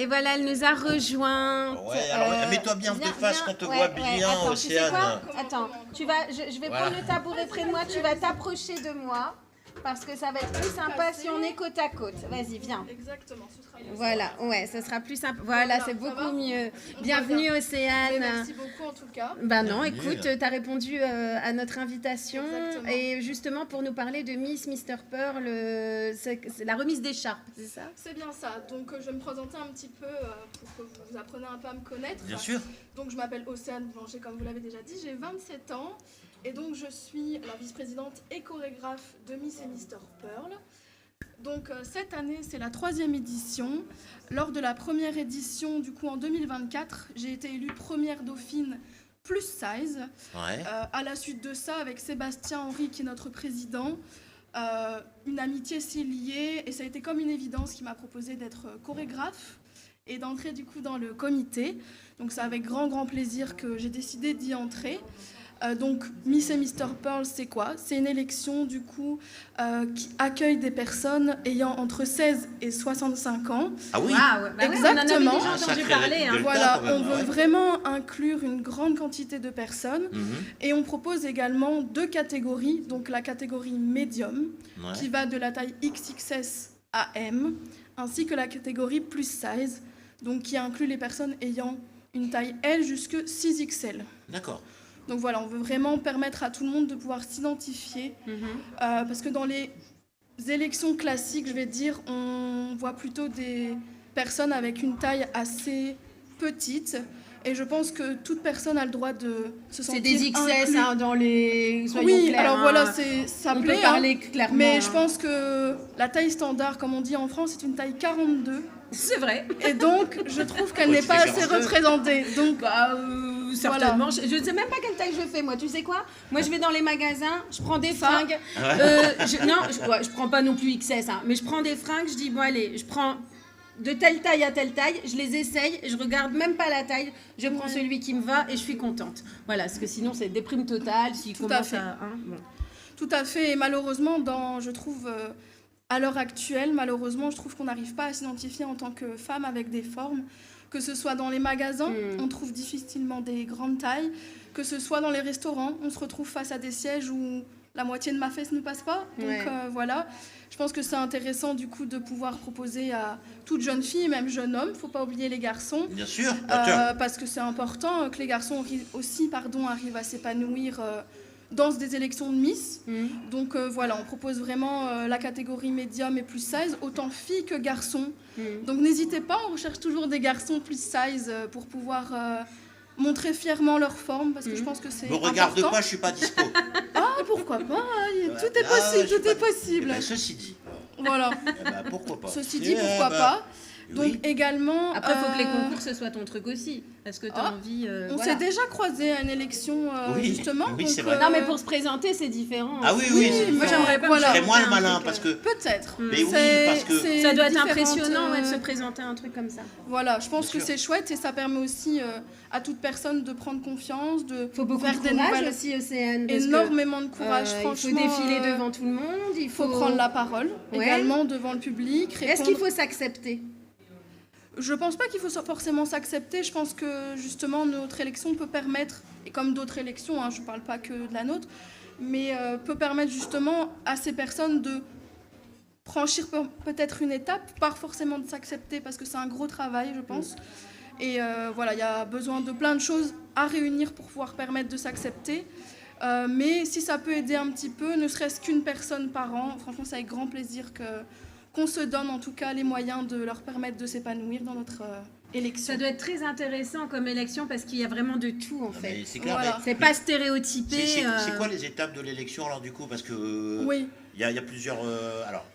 et voilà, elle nous a rejointes. Ouais, alors mets-toi bien de face qu'on te voit bien, attends, Océane. Tu sais quoi? Attends, je vais prendre le tabouret près de moi, tu vas t'approcher de moi. Parce que ça va être plus sympa si on est côte à côte. Vas-y, viens. Exactement, ce sera mieux. Voilà, ouais, ce sera plus simple. Voilà, c'est beaucoup mieux. Bienvenue, Océane. Merci beaucoup en tout cas. Ben non, écoute, tu as répondu à notre invitation. Exactement. Et justement, pour nous parler de Miss Mr. Pearl, c'est la remise d'écharpe, c'est ça? C'est bien ça. Donc, je vais me présenter un petit peu pour que vous appreniez un peu à me connaître. Bien sûr. Donc, je m'appelle Océane Blanchet, comme vous l'avez déjà dit. J'ai 27 ans. Et donc, je suis la vice-présidente et chorégraphe de Miss et Mr. Pearl. Donc, cette année, c'est la 3e édition. Lors de la première édition, du coup, en 2024, j'ai été élue première dauphine plus size. Ouais. À la suite de ça, avec Sébastien Henry, qui est notre président, une amitié s'est liée. Et ça a été comme une évidence qui m'a proposé d'être chorégraphe et d'entrer, du coup, dans le comité. Donc, c'est avec grand plaisir que j'ai décidé d'y entrer. Donc, Miss et Mr. Pearl, c'est quoi? C'est une élection, du coup, qui accueille des personnes ayant entre 16 et 65 ans. Ah oui. Wow, bah exactement. Ouais, on en avait déjà entendu parler. Hein. Voilà, on veut vraiment inclure une grande quantité de personnes. Et on propose également 2 catégories. Donc, la catégorie médium, qui va de la taille XXS à M, ainsi que la catégorie plus size, donc qui inclut les personnes ayant une taille L jusque 6XL. D'accord. Donc voilà, on veut vraiment permettre à tout le monde de pouvoir s'identifier. Parce que dans les élections classiques, je vais dire, on voit plutôt des personnes avec une taille assez petite. Et je pense que toute personne a le droit de se sentir C'est des XS hein, dans les... Soyons oui, clairs, alors hein. voilà, ça on plaît. peut parler clairement. Mais je pense que la taille standard, comme on dit en France, c'est une taille 42. C'est vrai. Et donc, je trouve qu'elle n'est pas assez représentée. Donc, certainement. Voilà. Je ne sais même pas quelle taille je fais, moi. Tu sais quoi? Moi, je vais dans les magasins, je prends des fringues. Je prends pas non plus XS, hein, mais je prends des fringues, je dis, bon, allez, je prends de telle taille à telle taille, je les essaye, je regarde même pas la taille, je prends celui qui me va et je suis contente. Voilà, parce que sinon, c'est déprime totale. Tout à fait. Tout à fait. Et malheureusement, je trouve... à l'heure actuelle, malheureusement, je trouve qu'on n'arrive pas à s'identifier en tant que femme avec des formes. Que ce soit dans les magasins, on trouve difficilement des grandes tailles. Que ce soit dans les restaurants, on se retrouve face à des sièges où la moitié de ma fesse ne passe pas. Donc voilà, je pense que c'est intéressant du coup de pouvoir proposer à toute jeune fille, même jeune homme, il ne faut pas oublier les garçons. Bien sûr, parce que c'est important que les garçons aussi arrivent à s'épanouir dans des élections de Miss. Donc voilà, on propose vraiment la catégorie médium et plus size, autant filles que garçons. Donc n'hésitez pas, on recherche toujours des garçons plus size pour pouvoir montrer fièrement leur forme, parce que je pense que c'est important. Me regarde pas, je suis pas dispo. Ah, pourquoi pas, tout est possible, tout est possible. Ben, ceci dit. Voilà. Pourquoi pas. Ceci dit, pourquoi pas. Donc également... Après, il faut que les concours, ce soit ton truc aussi. Est-ce que tu as envie... on s'est déjà croisé à une élection, justement. Oui, donc, c'est vrai. Non, mais pour se présenter, c'est différent. Ah oui, c'est moi, j'aimerais pas... Je serais moins le malin, parce que... Peut-être. Mais oui, parce que... Ça doit être impressionnant de se présenter un truc comme ça. Voilà, je pense que c'est chouette et ça permet aussi à toute personne de prendre confiance, de faut beaucoup faire de courage aussi, Océane. Énormément de courage, franchement. Il faut défiler devant tout le monde. Il faut prendre la parole, également devant le public. Est-ce qu'il faut s'accepter? Je pense pas qu'il faut forcément s'accepter. Je pense que justement notre élection peut permettre, et comme d'autres élections, je ne parle pas que de la nôtre, mais peut permettre justement à ces personnes de franchir peut-être une étape, pas forcément de s'accepter parce que c'est un gros travail, je pense. Et voilà, il y a besoin de plein de choses à réunir pour pouvoir permettre de s'accepter. Mais si ça peut aider un petit peu, ne serait-ce qu'une personne par an, franchement, c'est avec grand plaisir qu'on se donne en tout cas les moyens de leur permettre de s'épanouir dans notre élection. Ça doit être très intéressant comme élection parce qu'il y a vraiment de tout en fait. C'est clair. Voilà. C'est pas stéréotypé. C'est quoi les étapes de l'élection alors du coup? Parce que il y a plusieurs... alors,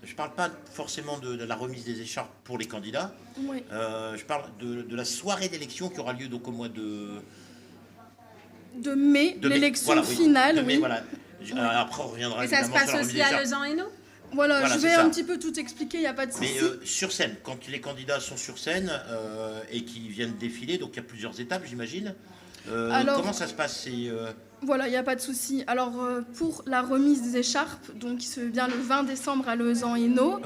je parle pas forcément de la remise des écharpes pour les candidats. Je parle de la soirée d'élection qui aura lieu donc au mois de mai, l'élection finale. De mai, voilà. Après, on reviendra. Et ça se passe aussi à Lausanne-Hainaut? Voilà, je vais un petit peu tout expliquer, il n'y a pas de souci. Mais sur scène, quand les candidats sont sur scène et qui viennent défiler, donc il y a plusieurs étapes, j'imagine. Comment ça se passe? Voilà, il n'y a pas de souci. Alors, pour la remise des écharpes, donc, qui se vient le 20 décembre à Leusan-Hainaut,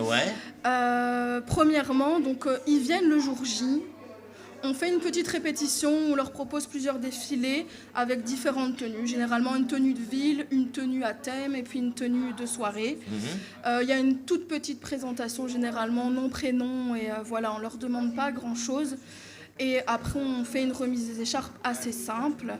premièrement, donc, ils viennent le jour J. On fait une petite répétition, on leur propose plusieurs défilés avec différentes tenues. Généralement une tenue de ville, une tenue à thème et puis une tenue de soirée. Il y a une toute petite présentation, généralement nom, prénom, et voilà, on ne leur demande pas grand-chose. Et après, on fait une remise des écharpes assez simple.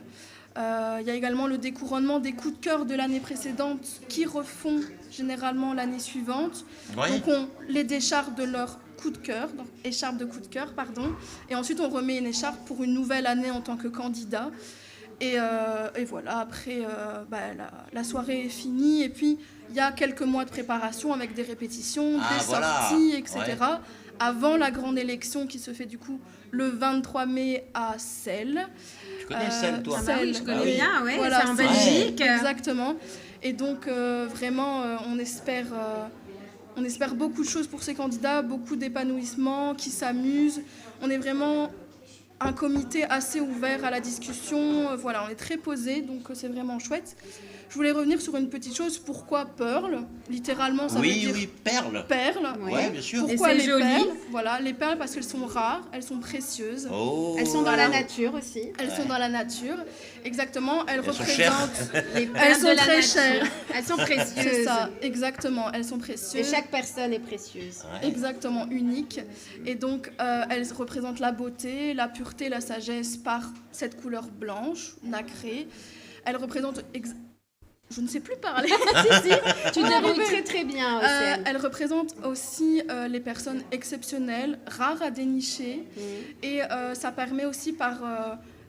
Il y a également le découronnement des coups de cœur de l'année précédente qui refont généralement l'année suivante. Donc on les décharge de leur coup de cœur, donc écharpe de coup de cœur, pardon. Et ensuite on remet une écharpe pour une nouvelle année en tant que candidat. Et voilà, après la soirée est finie et puis il y a quelques mois de préparation avec des répétitions, des sorties, etc. Avant la grande élection qui se fait du coup le 23 mai à Celles. Tu connais Celles, toi? Oui, je connais bien, ouais, voilà, c'est en Belgique. Exactement. Et donc vraiment, on espère beaucoup de choses pour ces candidats, beaucoup d'épanouissement, qui s'amusent. On est vraiment un comité assez ouvert à la discussion. Voilà, on est très posé, donc c'est vraiment chouette. Je voulais revenir sur une petite chose. Pourquoi Pearl? Littéralement, ça veut dire... Oui, perles. Perles. Oui, bien sûr. Pourquoi et les joli. perles? Voilà, les perles parce qu'elles sont rares, elles sont précieuses. Oh. Elles sont dans la nature aussi. Elles sont dans la nature, exactement. Elles représentent... Les perles elles sont de la très nature. chères. Elles sont précieuses. C'est ça, exactement. Elles sont précieuses. Et chaque personne est précieuse. Exactement, unique. Et donc, elles représentent la beauté, la pureté, la sagesse par cette couleur blanche, nacrée. Elles représentent... Je ne sais plus parler. Si, tu débrouilles très très bien. Elle représente aussi les personnes exceptionnelles, rares à dénicher. Et ça permet aussi par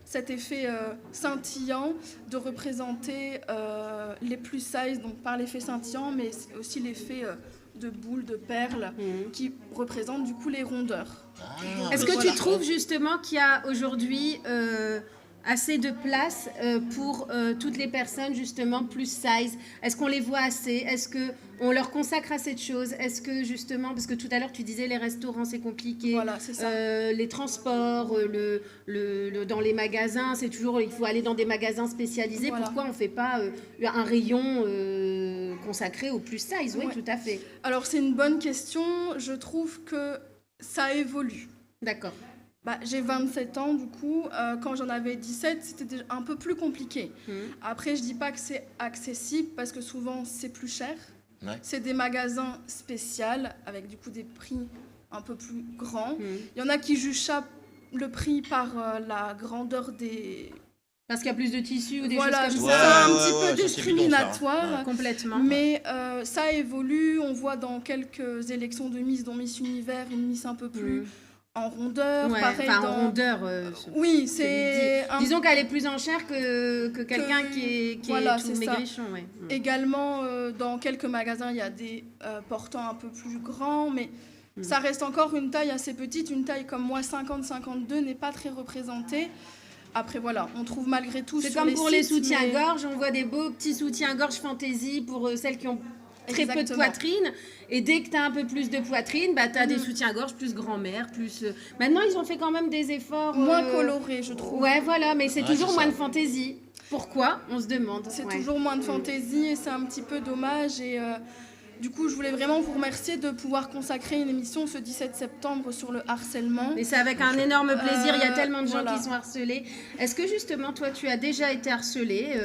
cet effet scintillant de représenter les plus size, donc par l'effet scintillant, mais aussi l'effet de boules, de perles, qui représentent du coup les rondeurs. Est-ce que tu trouves justement qu'il y a aujourd'hui... assez de place pour toutes les personnes justement plus size? Est-ce qu'on les voit assez? Est-ce qu'on leur consacre assez de choses? Est-ce que justement, parce que tout à l'heure tu disais les restaurants c'est compliqué, voilà, c'est ça. Les transports, dans les magasins, c'est toujours, il faut aller dans des magasins spécialisés. Voilà. Pourquoi on ne fait pas un rayon consacré au plus size? Oui, tout à fait. Alors c'est une bonne question, je trouve que ça évolue. D'accord. J'ai 27 ans, du coup. Quand j'en avais 17, c'était un peu plus compliqué. Après, je ne dis pas que c'est accessible parce que souvent, c'est plus cher. C'est des magasins spéciaux avec du coup des prix un peu plus grands. Il y en a qui jugent le prix par la grandeur des... Parce qu'il y a plus de tissus ou des choses comme ça. C'est un petit peu discriminatoire. Complètement. Mais ça évolue. On voit dans quelques élections de Miss, dont Miss Univers, une Miss un peu plus... en rondeur, pareil. En rondeur. Oui, c'est... Disons qu'elle est plus en chair que quelqu'un qui est tout maigrichon. Également, dans quelques magasins, il y a des portants un peu plus grands, mais ça reste encore une taille assez petite. Une taille comme moi, 50-52, n'est pas très représentée. Après, voilà, on trouve malgré tout sur les sites... C'est comme pour les soutiens-gorge, on voit des beaux petits soutiens-gorge fantaisie pour celles qui ont... très peu de poitrine, et dès que tu as un peu plus de poitrine, tu as des soutiens-gorge plus grand-mère, plus... Maintenant, ils ont fait quand même des efforts... moins colorés, je trouve. Ouais, voilà, mais c'est toujours moins de fantaisie. Pourquoi? On se demande. C'est toujours moins de fantaisie, et c'est un petit peu dommage, et... Du coup, je voulais vraiment vous remercier de pouvoir consacrer une émission ce 17 septembre sur le harcèlement. Et c'est avec un énorme plaisir, il y a tellement de gens qui sont harcelés. Est-ce que justement, toi, tu as déjà été harcelée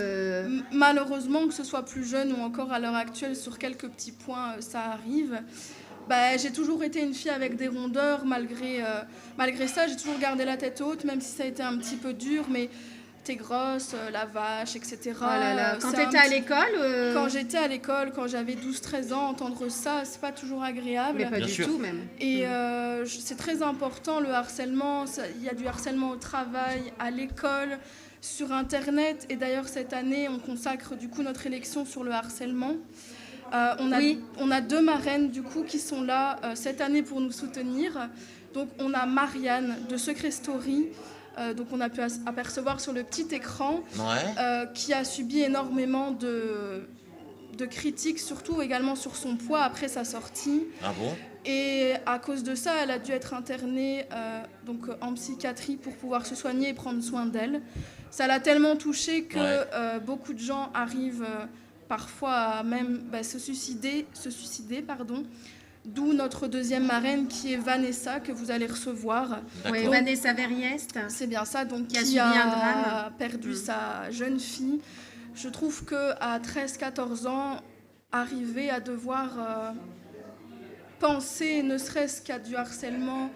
Malheureusement, que ce soit plus jeune ou encore à l'heure actuelle, sur quelques petits points, ça arrive. J'ai toujours été une fille avec des rondeurs, malgré ça, j'ai toujours gardé la tête haute, même si ça a été un petit peu dur, mais... T'es grosse, la vache, etc. Oh là là. Quand t'étais à l'école Quand j'étais à l'école, quand j'avais 12-13 ans, entendre ça, c'est pas toujours agréable. Mais pas du tout même. Et c'est très important, le harcèlement. Il y a du harcèlement au travail, à l'école, sur Internet. Et d'ailleurs, cette année, on consacre du coup notre élection sur le harcèlement. On a 2 marraines du coup qui sont là cette année pour nous soutenir. Donc on a Marianne de Secret Story, donc on a pu apercevoir sur le petit écran, qui a subi énormément de critiques, surtout également sur son poids après sa sortie. Ah bon? Et à cause de ça, elle a dû être internée en psychiatrie pour pouvoir se soigner et prendre soin d'elle. ça l'a tellement touché que beaucoup de gens arrivent parfois à même se suicider, d'où notre deuxième marraine qui est Vanessa, que vous allez recevoir. Oui, Vanessa Verriest. C'est bien ça, donc qui a perdu sa jeune fille. Je trouve qu'à 13-14 ans, arriver à devoir penser ne serait-ce qu'à du harcèlement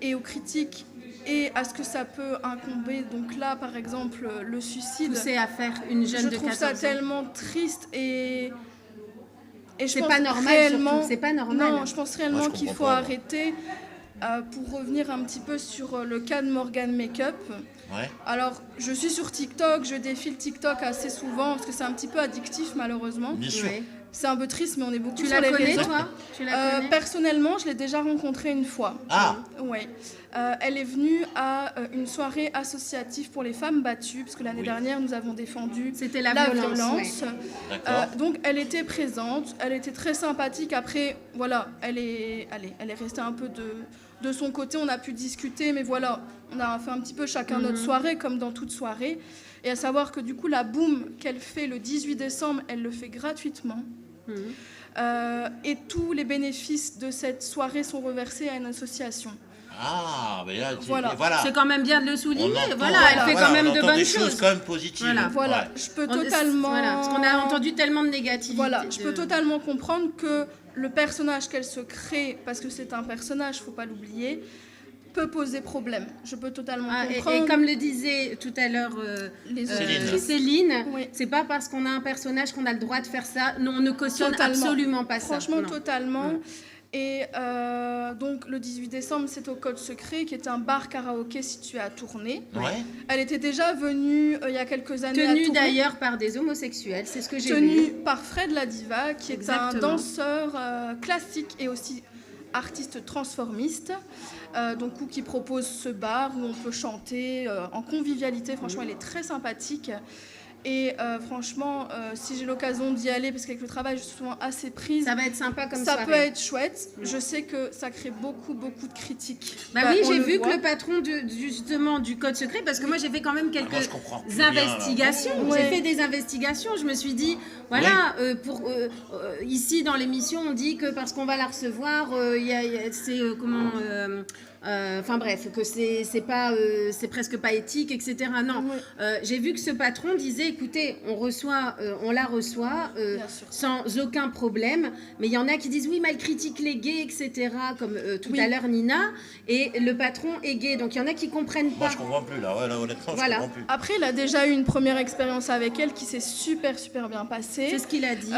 et aux critiques et à ce que ça peut incomber, donc là par exemple le suicide. Pousser à faire une jeune de 14 ans. Je trouve ça tellement triste et c'est pas normal surtout, c'est pas normal. Non, je pense réellement qu'il faut arrêter. Pour revenir un petit peu sur le cas de Morgan Makeup. Ouais. Alors, je suis sur TikTok, je défile TikTok assez souvent parce que c'est un petit peu addictif malheureusement. Bien sûr. Ouais. C'est un peu triste, mais on est beaucoup sur les réseaux. Tu la connais personnellement, je l'ai déjà rencontrée une fois. Ah. Ouais. Elle est venue à une soirée associative pour les femmes battues, parce que l'année dernière, nous avons défendu la violence. Ouais. Donc, elle était présente, elle était très sympathique. Après, voilà, elle est restée un peu de son côté. On a pu discuter, mais voilà, on a fait un petit peu chacun notre soirée, comme dans toute soirée. Et à savoir que du coup, la boum qu'elle fait le 18 décembre, elle le fait gratuitement. Et tous les bénéfices de cette soirée sont reversés à une association. Ah, mais là, voilà. C'est quand même bien de le souligner. Elle fait quand même de bonnes choses. Quand même positives. Voilà. Je peux totalement. Parce qu'on a entendu tellement de négativité. Voilà, je peux totalement comprendre que le personnage qu'elle se crée, parce que c'est un personnage, faut pas l'oublier, peut poser problème. Je peux totalement comprendre. Et comme le disait tout à l'heure Céline, c'est pas parce qu'on a un personnage qu'on a le droit de faire ça. Non, on ne cautionne absolument pas ça. Franchement, totalement. Et donc le 18 décembre, c'est au Code Secret, qui est un bar karaoké situé à Tournai. Elle était déjà venue il y a quelques années tenue d'ailleurs par des homosexuels, c'est ce que j'ai vu. Tenue par Fred Ladiva, qui est un danseur classique et aussi artiste transformiste, qui propose ce bar où on peut chanter en convivialité. Franchement, elle est très sympathique. Et franchement, si j'ai l'occasion d'y aller, parce qu'avec le travail, je suis souvent assez prise. Ça va être sympa comme soirée. Ça peut être chouette. Je sais que ça crée beaucoup de critiques. Oui, j'ai vu que le patron justement du Code Secret, parce que moi j'ai fait quand même quelques investigations. J'ai fait des investigations. Je me suis dit, voilà, ici dans l'émission, on dit que parce qu'on va la recevoir, c'est comment... Enfin bref, que c'est presque pas éthique, etc. Non, j'ai vu que ce patron disait, écoutez, on la reçoit sans aucun problème, mais il y en a qui disent oui, mais elle critique les gays, etc. Comme tout à l'heure Nina, et le patron est gay, donc il y en a qui comprennent pas. Moi je comprends plus là, honnêtement je comprends plus. Après, il a déjà eu une première expérience avec elle qui s'est super bien passée. C'est ce qu'il a dit.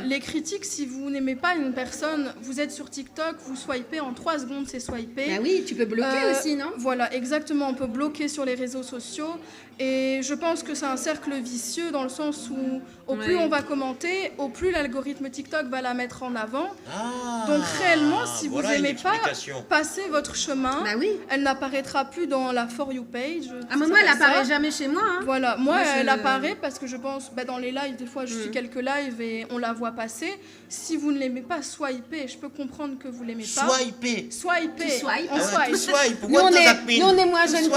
Les critiques, si vous n'aimez pas une personne, vous êtes sur TikTok, vous swipez en 3 secondes, c'est swipé. Bah oui, tu peux bloquer aussi, non ? Voilà, exactement, on peut bloquer sur les réseaux sociaux. Et je pense que c'est un cercle vicieux dans le sens où au plus on va commenter, au plus l'algorithme TikTok va la mettre en avant. Donc réellement, si vous n'aimez pas, passez votre chemin. Bah oui. Elle n'apparaîtra plus dans la For You page. Moi, elle n'apparaît jamais chez moi. Hein. Voilà, moi elle apparaît parce que je pense, dans les lives, des fois je suis quelques lives et on la voit passer. Si vous ne l'aimez pas, swipez. Je peux comprendre que vous l'aimez pas. Swipez. On swipe. Nous on est moins jeunes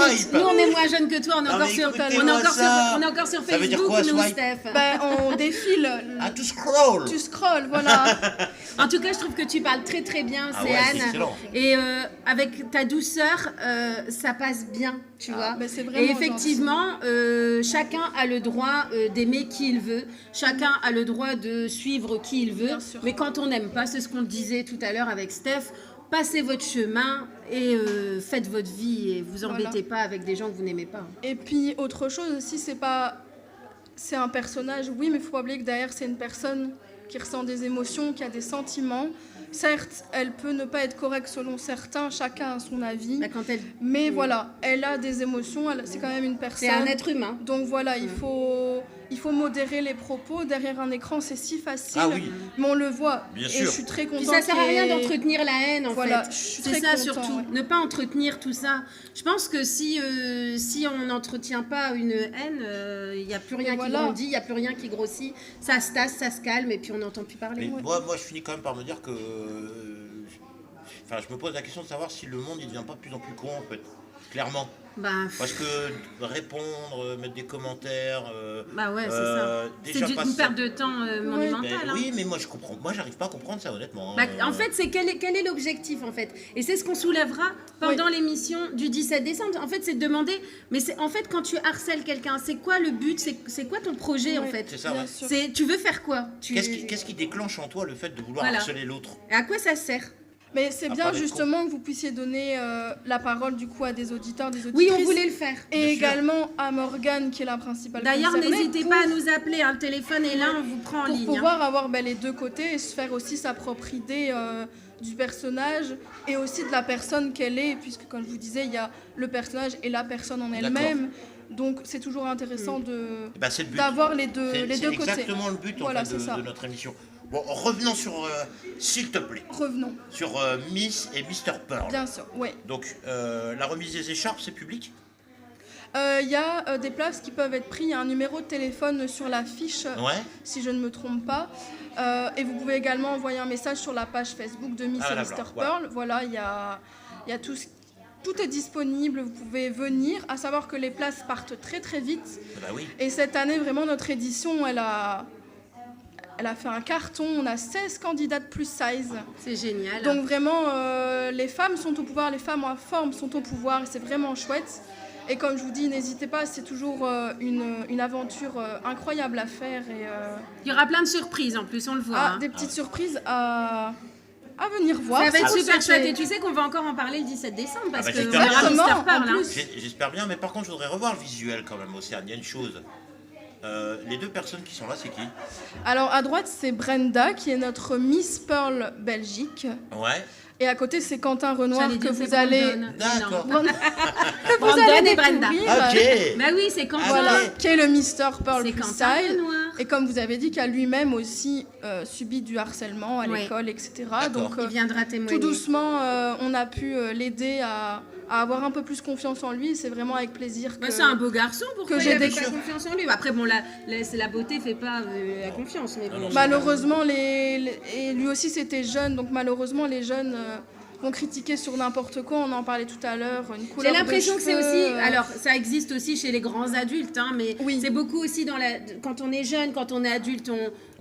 que toi. On est encore sur Facebook. Ça veut dire quoi, nous, swipe ? Steph. On défile. Tu scrolls. Tu scrolls, voilà. En tout cas, je trouve que tu parles très très bien, c'est Anne. Et avec ta douceur, ça passe bien, tu vois. C'est vraiment et effectivement, chacun a le droit d'aimer qui il veut. Chacun a le droit de suivre qui il veut. Mais quand on n'aime pas, c'est ce qu'on disait tout à l'heure avec Steph, passez votre chemin et faites votre vie et vous embêtez pas avec des gens que vous n'aimez pas. Et puis, autre chose aussi, c'est un personnage, oui, mais il faut pas oublier que derrière, c'est une personne qui ressent des émotions, qui a des sentiments. Certes, elle peut ne pas être correcte selon certains, chacun a son avis. Mais voilà, elle a des émotions, c'est quand même une personne. C'est un être humain. Donc voilà, il faut modérer les propos. Derrière un écran, c'est si facile. Mais on le voit. Bien et sûr. Je suis très contente. Puis ça sert à rien d'entretenir la haine, en fait. C'est ça surtout. Ne pas entretenir tout ça. Je pense que si on n'entretient pas une haine, il n'y a plus rien qui grandit, il n'y a plus rien qui grossit. Ça se tasse, ça se calme et puis on n'entend plus parler. Moi, je finis quand même par me dire que... je me pose la question de savoir si le monde il devient pas de plus en plus con en fait. Clairement. Parce que répondre, mettre des commentaires. Ouais, c'est ça. C'est une perte de temps monumentale. Oui, mais moi je comprends. Moi, j'arrive pas à comprendre ça, honnêtement. En fait, c'est quel est l'objectif en fait. Et c'est ce qu'on soulèvera pendant l'émission du 17 décembre. En fait, c'est de demander. Mais c'est en fait quand tu harcèles quelqu'un, c'est quoi le but? C'est quoi ton projet en fait? C'est ça. Tu veux faire quoi? Qu'est-ce qui déclenche en toi le fait de vouloir harceler l'autre? Et à quoi ça sert? Mais c'est bien justement que vous puissiez donner la parole du coup à des auditeurs, des auditrices. Oui, on voulait le faire. Et également à Morgane qui est la principale concernée. D'ailleurs, n'hésitez pas à nous appeler, le téléphone est là, on vous prend en ligne. Pour pouvoir avoir les deux côtés et se faire aussi sa propre idée du personnage et aussi de la personne qu'elle est, puisque comme je vous disais, il y a le personnage et la personne en elle-même. Donc c'est toujours intéressant d'avoir les deux côtés. C'est exactement le but de notre émission. Bon, revenons sur, s'il te plaît. Revenons. Sur Miss et Mr. Pearl. Bien sûr, oui. Donc, la remise des écharpes, c'est public? Il y a des places qui peuvent être prises. Il y a un numéro de téléphone sur l'affiche, si je ne me trompe pas. Et vous pouvez également envoyer un message sur la page Facebook de Miss et Mr. Pearl. Voilà, il y a tout est disponible, vous pouvez venir. À savoir que les places partent très très vite. Et cette année, vraiment, notre édition, elle a fait un carton, on a 16 candidates plus size. C'est génial. Donc vraiment, les femmes sont au pouvoir, les femmes en forme sont au pouvoir, et c'est vraiment chouette. Et comme je vous dis, n'hésitez pas, c'est toujours une aventure incroyable à faire. Et, il y aura plein de surprises en plus, on le voit. Des petites surprises à venir voir. Ça va être super chouette. Et tu sais qu'on va encore en parler le 17 décembre, parce que on verra Mr. Pearl. J'espère bien, mais par contre, je voudrais revoir le visuel quand même, Océane. Il y a une chose. Les deux personnes qui sont là, c'est qui? Alors, à droite, c'est Brenda, qui est notre Miss Pearl Belgique. Ouais. Et à côté, c'est Quentin Renoir que vous allez... D'accord. Brandon et Brenda. Ok. Bah oui, c'est Quentin. Voilà, qui est le Mr. Pearl C'est plus Quentin style. Renoir. Et comme vous avez dit, qui a lui-même aussi subi du harcèlement à l'école, etc. Donc, il viendra témoigner. Tout doucement, on a pu l'aider à avoir un peu plus confiance en lui. C'est vraiment avec plaisir que... c'est un beau garçon, pourquoi il n'avait pas découvert confiance en lui? Après, bon, la beauté fait pas la confiance. Mais bon. Malheureusement, et lui aussi, c'était jeune. Donc malheureusement, les jeunes... vont critiquer sur n'importe quoi, on en parlait tout à l'heure, une couleur. J'ai l'impression de que c'est cheveux, aussi, alors ça existe aussi chez les grands adultes, mais c'est beaucoup aussi quand on est jeune, quand on est adulte,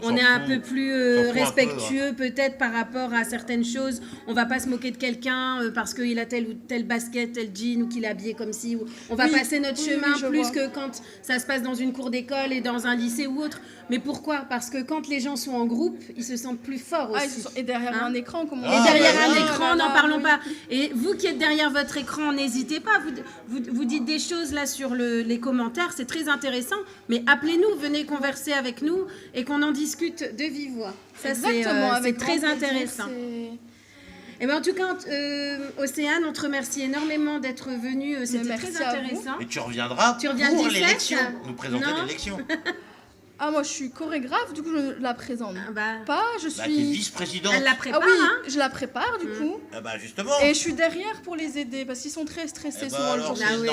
on est un peu plus respectueux peut-être par rapport à certaines choses. On va pas se moquer de quelqu'un parce qu'il a tel ou tel basket, tel jean ou qu'il est habillé comme ci. On va passer notre chemin plus que quand ça se passe dans une cour d'école et dans un lycée ou autre. Mais pourquoi? Parce que quand les gens sont en groupe, ils se sentent plus forts aussi. Et derrière un écran, comme on dit. Et derrière un écran, n'en parlons pas. Et vous qui êtes derrière votre écran, n'hésitez pas. Vous dites des choses là sur les commentaires, c'est très intéressant. Mais appelez-nous, venez converser avec nous et qu'on en discute de vive voix. Ça, c'est très intéressant. Et en tout cas, Océane, on te remercie énormément d'être venue. C'était très intéressant. Et tu reviendras pour l'élection, nous présenter l'élection. Ah, moi, je suis chorégraphe, du coup, je la présente pas. Je suis... t'es vice-présidente. Elle la prépare, je la prépare, du coup. Justement. Et je suis derrière pour les aider, parce qu'ils sont très stressés souvent le jour. Ah oui.